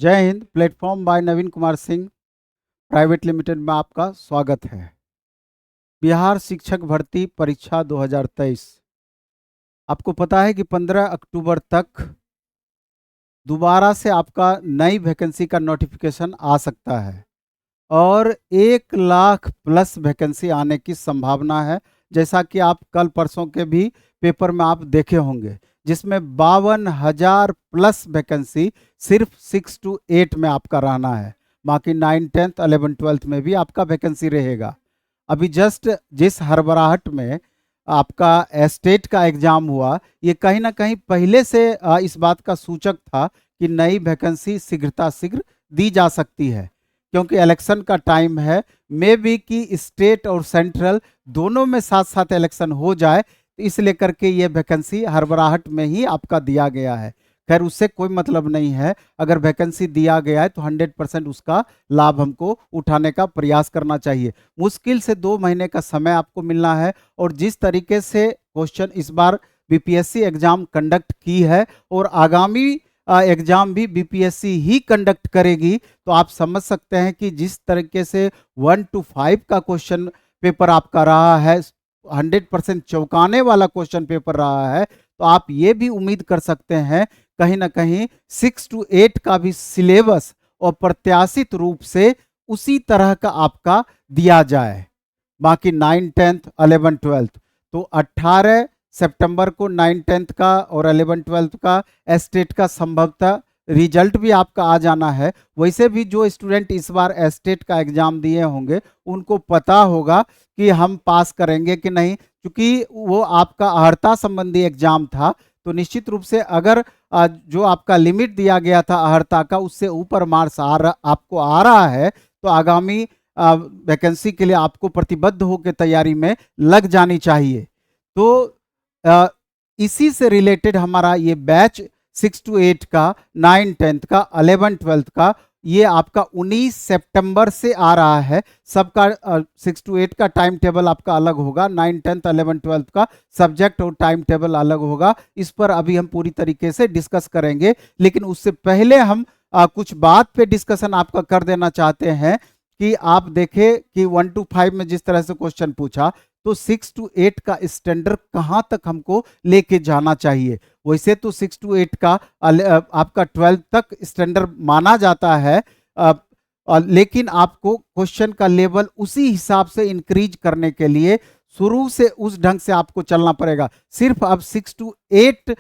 जय Hind. Platform bye नवीन Kumar Singh private limited में आपका स्वागत है। बिहार शिक्षक भर्ती परीक्षा 2023 आपको पता है कि 15 अक्टूबर तक दोबारा से आपका नई वैकेंसी का नोटिफिकेशन आ सकता है और 1 लाख प्लस वैकेंसी आने की संभावना है, जैसा कि आप कल परसों के भी पेपर में आप देखे होंगे, जिसमें 52,000 प्लस वैकेंसी सिर्फ 6 to 8 में आपका रहना है। बाकी 9, 10th, 11, 12th में भी आपका वैकेंसी रहेगा। अभी जस्ट जिस हड़बड़ाहट में आपका स्टेट का एग्जाम हुआ, ये कहीं ना कहीं पहले से इस बात का सूचक था कि नई वैकेंसी शीघ्र दी जा सकती है, क्योंकि इलेक्शन का टाइम है। मे बी कि स्टेट और सेंट्रल दोनों में साथ साथ इलेक्शन हो जाए, तो इस लेकर के ये वैकेंसी हड़बड़ाहट में ही आपका दिया गया है। खैर, उससे कोई मतलब नहीं है। अगर वैकेंसी दिया गया है तो 100% उसका लाभ हमको उठाने का प्रयास करना चाहिए। मुश्किल से 2 महीने का समय आपको मिलना है, और जिस तरीके से क्वेश्चन इस बार बीपीएससी एग्जाम कंडक्ट की है और आगामी एग्जाम भी बीपीएससी ही कंडक्ट करेगी, तो आप समझ सकते हैं कि जिस तरीके से 1 to 5 का क्वेश्चन पेपर आपका रहा है, 100% चौंकाने वाला क्वेश्चन पेपर रहा है, तो आप ये भी उम्मीद कर सकते हैं कहीं ना कहीं 6 to 8 का भी सिलेबस और प्रत्याशित रूप से उसी तरह का आपका दिया जाए। बाकी 9, 10th, 11, 12th तो 18 सितंबर को 9, 10th का और 11, 12th का स्टेट का संभवतः रिजल्ट भी आपका आ जाना है। वैसे भी जो स्टूडेंट इस बार स्टेट का एग्जाम दिए होंगे, उनको पता होगा कि हम पास करेंगे कि नहीं, क्योंकि वो आपका अर्हता संबंधी एग्जाम था। तो निश्चित रूप से अगर जो आपका लिमिट दिया गया था अर्हता का, उससे ऊपर मार्क्स आपको आ रहा है, तो आगामी वैकेंसी के लिए आपको प्रतिबद्ध होकर तैयारी में लग जानी चाहिए। तो इसी से रिलेटेड हमारा ये बैच 6 to 8 का, 9, 10th का, 11, 12th का, ये आपका 19 सितंबर से आ रहा है। सबका 6 to 8 का टाइम टेबल आपका अलग होगा, 9, 10th, 11, 12th का सब्जेक्ट और टाइम टेबल अलग होगा। इस पर अभी हम पूरी तरीके से डिस्कस करेंगे, लेकिन उससे पहले हम कुछ बात पे डिस्कशन आपका कर देना चाहते हैं कि आप देखें कि 1 to 5 में जिस तरह से क्वेश्चन पूछा, तो 6 to 8 का स्टैंडर्ड कहां तक हमको लेके जाना चाहिए। वैसे तो 6 to 8 का आपका 12 तक स्टैंडर्ड माना जाता है, लेकिन आपको क्वेश्चन का लेवल उसी हिसाब से इंक्रीज करने के लिए शुरू से उस ढंग से आपको चलना पड़ेगा। सिर्फ अब 6 to 8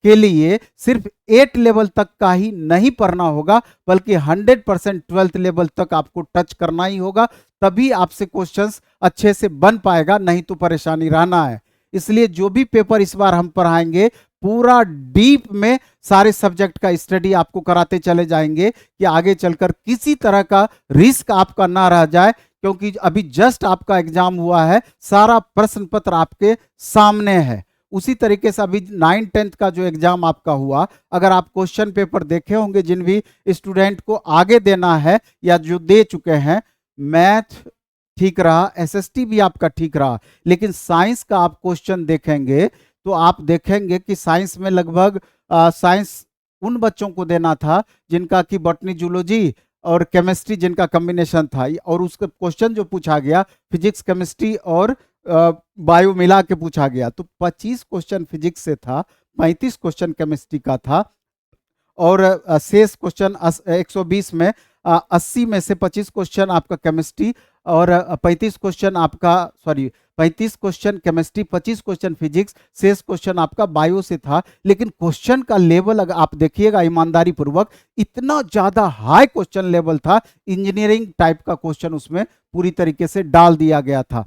के लिए सिर्फ 8 लेवल तक का ही नहीं पढ़ना होगा, बल्कि 100% 12th लेवल तक आपको टच करना ही होगा, तभी आपसे क्वेश्चंस अच्छे से बन पाएगा, नहीं तो परेशानी रहना है। इसलिए जो भी पेपर इस बार हम पढ़ाएंगे, पूरा डीप में सारे सब्जेक्ट का स्टडी आपको कराते चले जाएंगे कि आगे चलकर किसी तरह का रिस्क आपका ना रह जाए, क्योंकि अभी जस्ट आपका एग्जाम हुआ है, सारा प्रश्न पत्र आपके सामने है। उसी तरीके से अभी 9, 10th का जो एग्जाम आपका हुआ, अगर आप क्वेश्चन पेपर देखे होंगे जिन भी स्टूडेंट को आगे देना है या जो दे चुके हैं, मैथ ठीक रहा, एसएसटी भी आपका ठीक रहा, लेकिन साइंस का आप क्वेश्चन देखेंगे तो आप देखेंगे कि साइंस में लगभग साइंस उन बच्चों को देना था जिनका कि बॉटनी, जूलॉजी और केमिस्ट्री जिनका कॉम्बिनेशन था, और उसका क्वेश्चन जो पूछा गया फिजिक्स, केमिस्ट्री और बायो मिला के पूछा गया। तो 25 क्वेश्चन फिजिक्स से था, 35 क्वेश्चन केमिस्ट्री का था, और शेष क्वेश्चन 120 में 80 में से 25 क्वेश्चन आपका केमिस्ट्री और 35 क्वेश्चन आपका 35 क्वेश्चन केमिस्ट्री, 25 क्वेश्चन फिजिक्स, शेष क्वेश्चन आपका बायो से था। लेकिन क्वेश्चन का लेवल अगर आप देखिएगा ईमानदारी पूर्वक, इतना ज्यादा हाई क्वेश्चन लेवल था, इंजीनियरिंग टाइप का क्वेश्चन उसमें पूरी तरीके से डाल दिया गया था।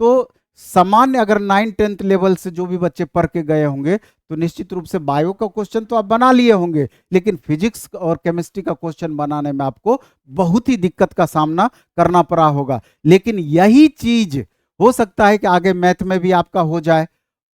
तो सामान्य अगर 9, 10th लेवल से जो भी बच्चे पढ़ के गए होंगे, तो निश्चित रूप से बायो का क्वेश्चन तो आप बना लिए होंगे, लेकिन फिजिक्स और केमिस्ट्री का क्वेश्चन बनाने में आपको बहुत ही दिक्कत का सामना करना पड़ा होगा। लेकिन यही चीज हो सकता है कि आगे मैथ में भी आपका हो जाए,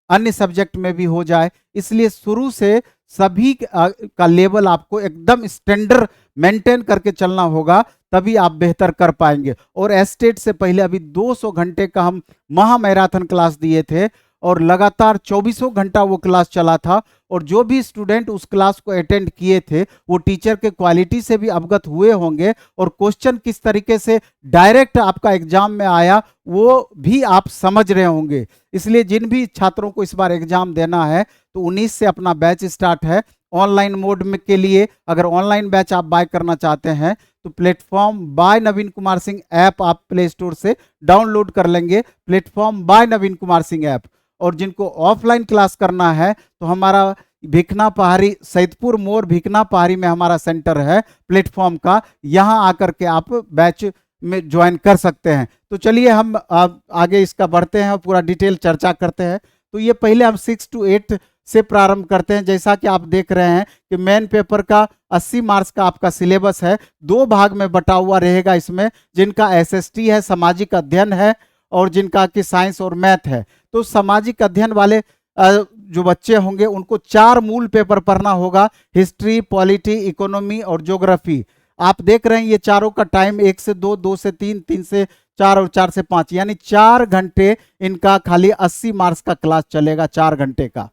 अन्य सब्जेक्ट में भी हो जाए। इसलिए शुरू से सभी का लेवल आपको एकदम स्टैंडर्ड मेंटेन करके चलना होगा, तभी आप बेहतर कर पाएंगे। और एस्टेट से पहले अभी 200 घंटे का हम महा मैराथन क्लास दिए थे, और लगातार 24 घंटा वो क्लास चला था। और जो भी स्टूडेंट उस क्लास को अटेंड किए थे वो टीचर के क्वालिटी से भी अवगत हुए होंगे और क्वेश्चन किस तरीके से डायरेक्ट आपका एग्जाम में आया वो भी आप समझ रहे होंगे। इसलिए जिन भी छात्रों को इस बार एग्जाम देना है तो 19 से अपना बैच स्टार्ट है ऑनलाइन मोड में। के लिए अगर ऑनलाइन बैच आप बाय करना चाहते हैं तो प्लेटफॉर्म बाय नवीन कुमार सिंह ऐप आप प्ले स्टोर से डाउनलोड कर लेंगे, प्लेटफॉर्म बाय नवीन कुमार सिंह ऐप। और जिनको ऑफलाइन क्लास करना है तो हमारा भिकना पहाड़ी, सैदपुर मोड़ भिकना पहाड़ी में हमारा सेंटर है प्लेटफॉर्म का, यहाँ आकर के आप बैच में ज्वाइन कर सकते हैं। तो चलिए हम आगे इसका बढ़ते हैं और पूरा डिटेल चर्चा करते हैं। तो ये पहले हम 6 to 8 से प्रारंभ करते हैं। जैसा कि आप देख रहे हैं कि मेन पेपर का 80 मार्क्स का आपका सिलेबस है, 2 भाग में बटा हुआ रहेगा इसमें, जिनका एसएसटी है, सामाजिक अध्ययन है, और जिनका कि साइंस और मैथ है। तो सामाजिक अध्ययन वाले जो बच्चे होंगे उनको 4 मूल पेपर पढ़ना होगा, हिस्ट्री, पॉलिटी, इकोनॉमी और ज्योग्राफी। आप देख रहे हैं ये चारों का टाइम 1 से 2, 2 से 3, 3 से 4 और 4 से 5, यानी 4 घंटे इनका खाली 80 मार्क्स का क्लास चलेगा। 4 घंटे का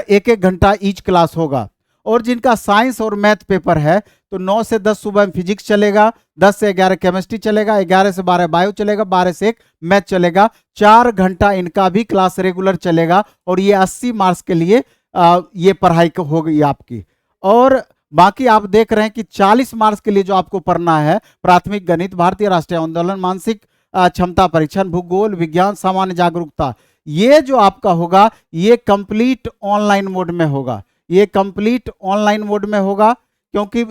1-1 घंटा ईच क्लास होगा। और जिनका साइंस और मैथ पेपर है तो 9 से 10 सुबह में फिजिक्स चलेगा, 10 से 11 केमिस्ट्री चलेगा, 11 से 12 बायो चलेगा, 12 से 1 मैथ चलेगा। 4 घंटा इनका भी क्लास रेगुलर चलेगा और ये 80 मार्क्स के लिए ये पढ़ाई हो गई आपकी। और बाकी आप देख रहे हैं कि 40 मार्क्स के लिए जो आपको पढ़ना है, प्राथमिक गणित, भारतीय राष्ट्रीय आंदोलन, मानसिक क्षमता परीक्षण, भूगोल, विज्ञान, सामान्य जागरूकता, ये जो आपका होगा ये कंप्लीट ऑनलाइन मोड में होगा। ये कंप्लीट ऑनलाइन मोड में होगा क्योंकि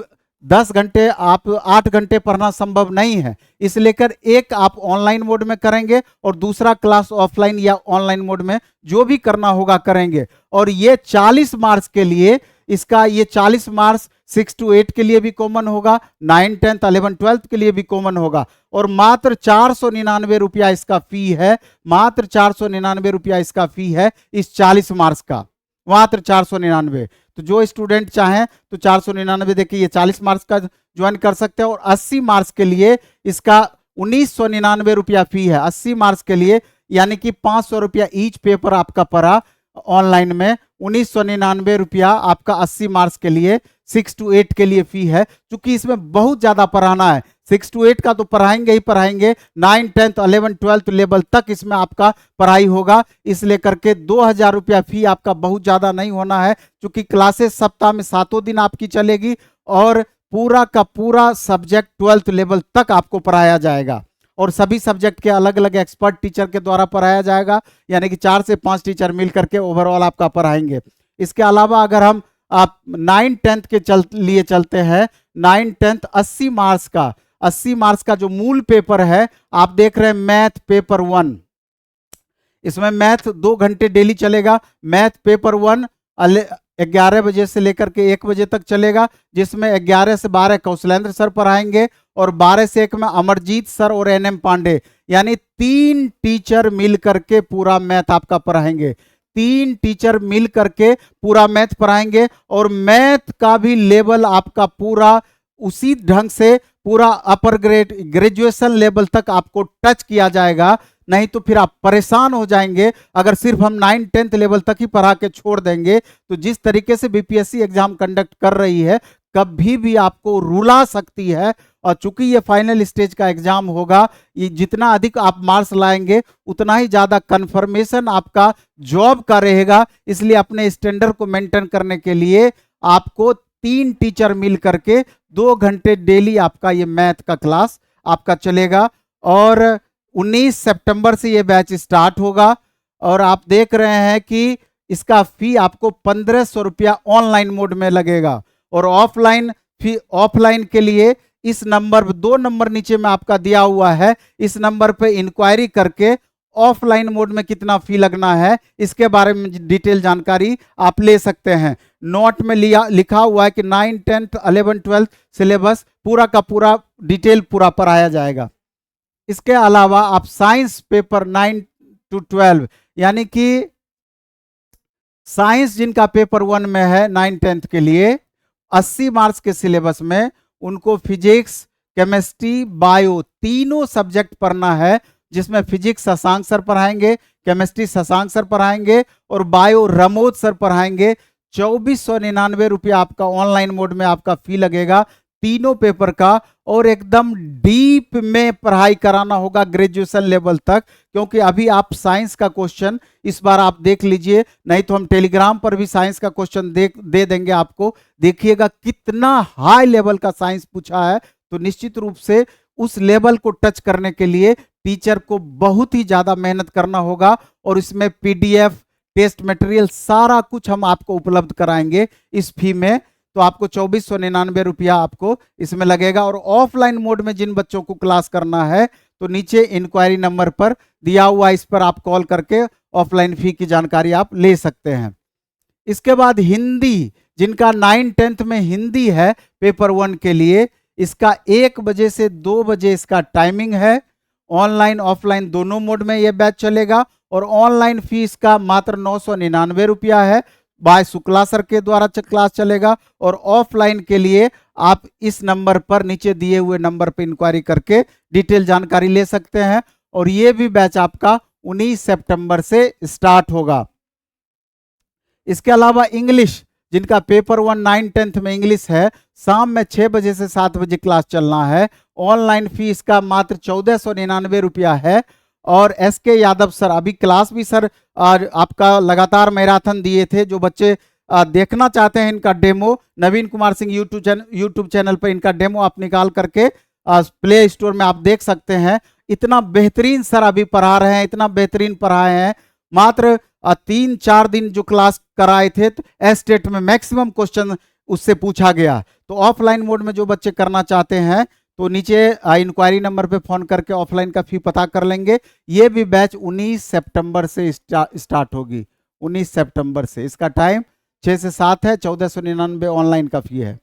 10 घंटे आप 8 घंटे पढ़ना संभव नहीं है, इस लेकर एक आप ऑनलाइन मोड में करेंगे और दूसरा क्लास ऑफलाइन या ऑनलाइन मोड में जो भी करना होगा करेंगे। और ये 40 मार्क्स के लिए इसका ये 40 मार्क्स 6 to 8 के लिए भी कॉमन होगा, 9, 10, 11, 12 के लिए भी कॉमन होगा। और मात्र 499 रुपया इसका फी है, मात्र 499 रुपया इसका फी है इस 40 मार्क्स का, मात्र 499। तो जो स्टूडेंट चाहें तो 499 देखिए ये 40 मार्क्स का ज्वाइन कर सकते हैं। और 80 मार्क्स के लिए इसका 1999 रुपया फी है 80 मार्क्स के लिए, यानी कि 500 रुपया ईच पेपर आपका पड़ा ऑनलाइन में। 1999 रुपया आपका 80 मार्क्स के लिए 6 to 8 के लिए फी है। चूंकि इसमें बहुत ज्यादा पढ़ाना है, 6 to 8 का तो पढ़ाएंगे ही पढ़ाएंगे, 9, 10, 11, 12 लेवल तक इसमें आपका पढ़ाई होगा। इसलिए करके 2000 रुपया फी आपका बहुत ज्यादा नहीं होना है, क्योंकि क्लासेस सप्ताह में 7 दिन आपकी चलेगी और पूरा का पूरा सब्जेक्ट 12th लेवल तक आपको पढ़ाया जाएगा। और सभी सब्जेक्ट के अलग अलग एक्सपर्ट टीचर के द्वारा पढ़ाया जाएगा, यानी कि 4 से 5 टीचर मिलकर के ओवरऑल आपका पढ़ाएंगे। इसके अलावा अगर हम आप 9, 10 के लिए चलते हैं, 9, 10 80 मार्क्स का, 80 मार्क्स का जो मूल पेपर है आप देख रहे हैं मैथ पेपर 1। इसमें मैथ 2 घंटे डेली चलेगा। मैथ पेपर 1 11 बजे से लेकर के 1 बजे तक चलेगा, जिसमें 11 से 12 कौशलेंद्र सर पढ़ाएंगे और 12 से 1 में अमरजीत सर और NM पांडे, यानी 3 टीचर मिल करके पूरा मैथ आपका पढ़ाएंगे। 3 टीचर मिल करके पूरा मैथ पढ़ाएंगे और मैथ का भी लेवल आपका पूरा उसी ढंग से पूरा अपर ग्रेजुएशन लेवल तक आपको टच किया जाएगा। नहीं तो फिर आप परेशान हो जाएंगे अगर सिर्फ हम 9, 10 लेवल तक ही पढ़ा के छोड़ देंगे। तो जिस तरीके से बीपीएससी एग्जाम कंडक्ट कर रही है कभी भी आपको रुला सकती है। और चूंकि ये फाइनल स्टेज का एग्जाम होगा, ये जितना अधिक आप मार्क्स लाएंगे उतना ही ज्यादा कंफर्मेशन आपका जॉब का रहेगा। इसलिए अपने स्टैंडर्ड को मेंटेन करने के लिए आपको 3 टीचर मिल करके 2 घंटे डेली आपका ये मैथ का क्लास आपका चलेगा। और 19 सितंबर से ये बैच स्टार्ट होगा और आप देख रहे हैं कि इसका फी आपको 1500 रुपया ऑनलाइन मोड में लगेगा। और ऑफलाइन के लिए इस नंबर 2 नंबर नीचे में आपका दिया हुआ है, इस नंबर पे इंक्वायरी करके ऑफलाइन मोड में कितना फी लगना है इसके बारे में डिटेल जानकारी आप ले सकते हैं। नोट में लिखा हुआ है कि 9, 10, 11, 12 सिलेबस पूरा का पूरा डिटेल पूरा पढ़ाया जाएगा। इसके अलावा आप साइंस पेपर 9 to 12, यानी कि साइंस जिनका पेपर 1 में है 9, 10 के लिए 80 मार्क्स के सिलेबस में उनको फिजिक्स, केमिस्ट्री, बायो तीनों सब्जेक्ट पढ़ना है। जिसमें फिजिक्स शशांक सर पढ़ाएंगे, केमिस्ट्री शशांक सर पढ़ाएंगे और बायो रमोद सर पढ़ाएंगे। 2499 रुपया आपका ऑनलाइन मोड में आपका फी लगेगा तीनों पेपर का, और एकदम डीप में पढ़ाई कराना होगा ग्रेजुएशन लेवल तक, क्योंकि अभी आप साइंस का क्वेश्चन इस बार आप देख लीजिए, नहीं तो हम टेलीग्राम पर भी साइंस का क्वेश्चन दे देंगे आपको। देखिएगा कितना हाई लेवल का साइंस पूछा है, तो निश्चित रूप से उस लेवल को टच करने के लिए टीचर को बहुत ही ज्यादा मेहनत करना होगा, और इसमें पीडीएफ, टेस्ट मटेरियल सारा कुछ हम आपको उपलब्ध कराएंगे इस फी में। तो आपको 2499 रुपया आपको इसमें लगेगा। और ऑफलाइन मोड में जिन बच्चों को क्लास करना है तो नीचे इंक्वायरी नंबर पर दिया हुआ, इस पर आप कॉल करके ऑफलाइन फी की जानकारी आप ले सकते हैं। इसके बाद हिंदी, जिनका 9-10 में हिंदी है पेपर 1 के लिए, इसका 1 बजे से 2 बजे इसका टाइमिंग है। ऑनलाइन ऑफलाइन दोनों मोड में यह बैच चलेगा, और ऑनलाइन फीस का मात्र 999 रुपया है। बाय शुक्ला सर के द्वारा क्लास चलेगा, और ऑफलाइन के लिए आप इस नंबर पर, नीचे दिए हुए नंबर पर इंक्वायरी करके डिटेल जानकारी ले सकते हैं। और ये भी बैच आपका 19 सितंबर से स्टार्ट होगा। इसके अलावा इंग्लिश, जिनका पेपर 1 9-10 में इंग्लिश है, शाम में 6 बजे से 7 बजे क्लास चलना है। ऑनलाइन फीस का मात्र 1499 रुपया है। और एसके यादव सर, अभी क्लास भी सर आपका लगातार मैराथन दिए थे। जो बच्चे देखना चाहते हैं इनका डेमो, नवीन कुमार सिंह यूट्यूब चैनल पर इनका डेमो आप निकाल करके प्ले स्टोर में आप देख सकते हैं। इतना बेहतरीन सर अभी पढ़ा रहे हैं, इतना बेहतरीन पढ़ाए हैं। मात्र 3-4 दिन जो क्लास कराए थे, तो एस्टेट में मैक्सिमम क्वेश्चन उससे पूछा गया। तो ऑफलाइन मोड में जो बच्चे करना चाहते हैं तो नीचे इंक्वायरी नंबर पे फोन करके ऑफलाइन का फी पता कर लेंगे। ये भी बैच 19 सितंबर से स्टार्ट होगी। 19 सितंबर से इसका टाइम 6 से 7 है। 1499 ऑनलाइन का फी है।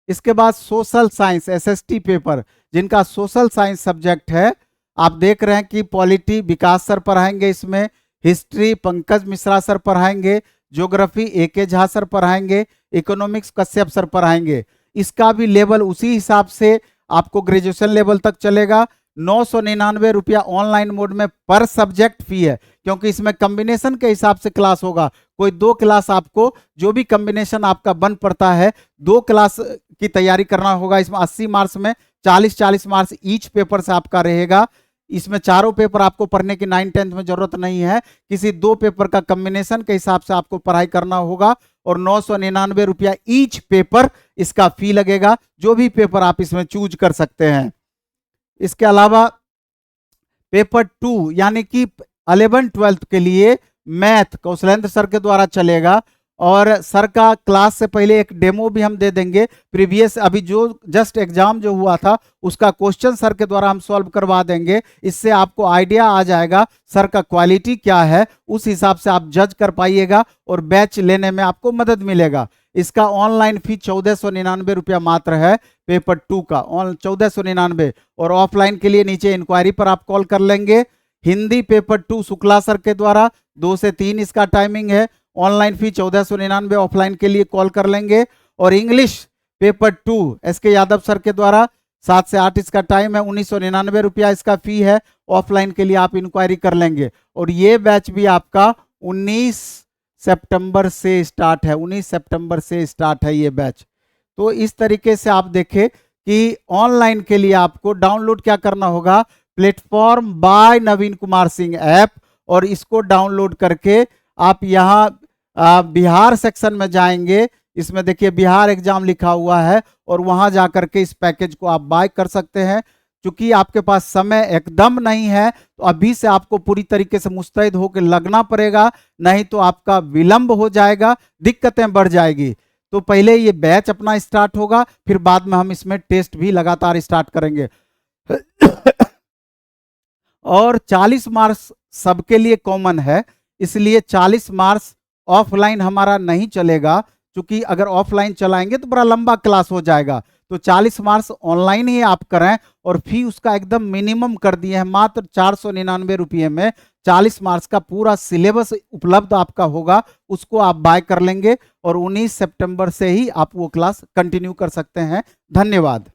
इसके बाद सोशल साइंस एसएसटी पेपर, जिनका सोशल साइंस सब्जेक्ट है, आप देख रहे हैं कि पॉलिटी विकास सर पढ़ाएंगे, इसमें हिस्ट्री पंकज मिश्रा सर पढ़ाएंगे, ज्योग्राफी एके झा सर पढ़ाएंगे, इकोनॉमिक्स कश्यप सर पढ़ाएंगे। इसका भी लेवल उसी हिसाब से आपको ग्रेजुएशन लेवल तक चलेगा। 999 रुपया ऑनलाइन मोड में पर सब्जेक्ट फी है, क्योंकि इसमें कॉम्बिनेशन के हिसाब से क्लास होगा। कोई 2 क्लास आपको, जो भी कॉम्बिनेशन आपका बन पड़ता है, 2 क्लास की तैयारी करना होगा। इसमें 80 मार्क्स में 40-40 मार्क्स ईच पेपर से आपका रहेगा। इसमें चारों पेपर आपको पढ़ने की 9-10 में जरूरत नहीं है, किसी 2 पेपर का कॉम्बिनेशन के हिसाब से आपको पढ़ाई करना होगा। और 999 रुपया ईच पेपर इसका फी लगेगा, जो भी पेपर आप इसमें चूज कर सकते हैं। इसके अलावा पेपर 2 यानी कि 11-12 के लिए मैथ कौशलेंद्र सर के द्वारा चलेगा, और सर का क्लास से पहले एक डेमो भी हम दे देंगे। प्रीवियस अभी जो जस्ट एग्जाम जो हुआ था उसका क्वेश्चन सर के द्वारा हम सॉल्व करवा देंगे। इससे आपको आइडिया आ जाएगा सर का क्वालिटी क्या है, उस हिसाब से आप जज कर पाइएगा और बैच लेने में आपको मदद मिलेगा। इसका ऑनलाइन फी 1499 रुपया मात्र है, पेपर 2 का 1499। और ऑफलाइन के लिए नीचे इंक्वायरी पर आप कॉल कर लेंगे। हिंदी पेपर 2 शुक्ला सर के द्वारा 2 से 3 इसका टाइमिंग है। ऑनलाइन फी 1499, ऑफलाइन के लिए कॉल कर लेंगे। और English paper 2 SK Yadav sir के द्वारा 7 से 8 इसका टाइम है। 1999 रुपया इसका फी है। ऑफलाइन के लिए आप इंक्वायरी कर लेंगे। और ये बैच भी आपका 19 सितंबर से स्टार्ट है। 19 सितंबर से स्टार्ट है ये बैच। तो इस तरीके से आप देखें कि ऑनलाइन के लिए आपको डाउनलोड क्या करना होगा, प्लेटफॉर्म बाय नवीन कुमार सिंह ऐप, और इसको डाउनलोड करके आप यहाँ बिहार सेक्शन में जाएंगे। इसमें देखिए बिहार एग्जाम लिखा हुआ है, और वहां जाकर के इस पैकेज को आप बाय कर सकते हैं। क्योंकि आपके पास समय एकदम नहीं है, तो अभी से आपको पूरी तरीके से मुस्तैद होकर लगना पड़ेगा, नहीं तो आपका विलंब हो जाएगा, दिक्कतें बढ़ जाएगी। तो पहले ये बैच अपना स्टार्ट होगा, फिर बाद में हम इसमें टेस्ट भी लगातार स्टार्ट करेंगे। और 40 मार्क्स सबके लिए कॉमन है, इसलिए 40 मार्क्स ऑफलाइन हमारा नहीं चलेगा, क्योंकि अगर ऑफलाइन चलाएंगे तो बड़ा लंबा क्लास हो जाएगा। तो 40 मार्क्स ऑनलाइन ही आप करें, और फी उसका एकदम मिनिमम कर दिए हैं। मात्र 499 रुपये में 40 मार्क्स का पूरा सिलेबस उपलब्ध आपका होगा, उसको आप बाय कर लेंगे। और 19 सितंबर से ही आप वो क्लास कंटिन्यू कर सकते हैं। धन्यवाद।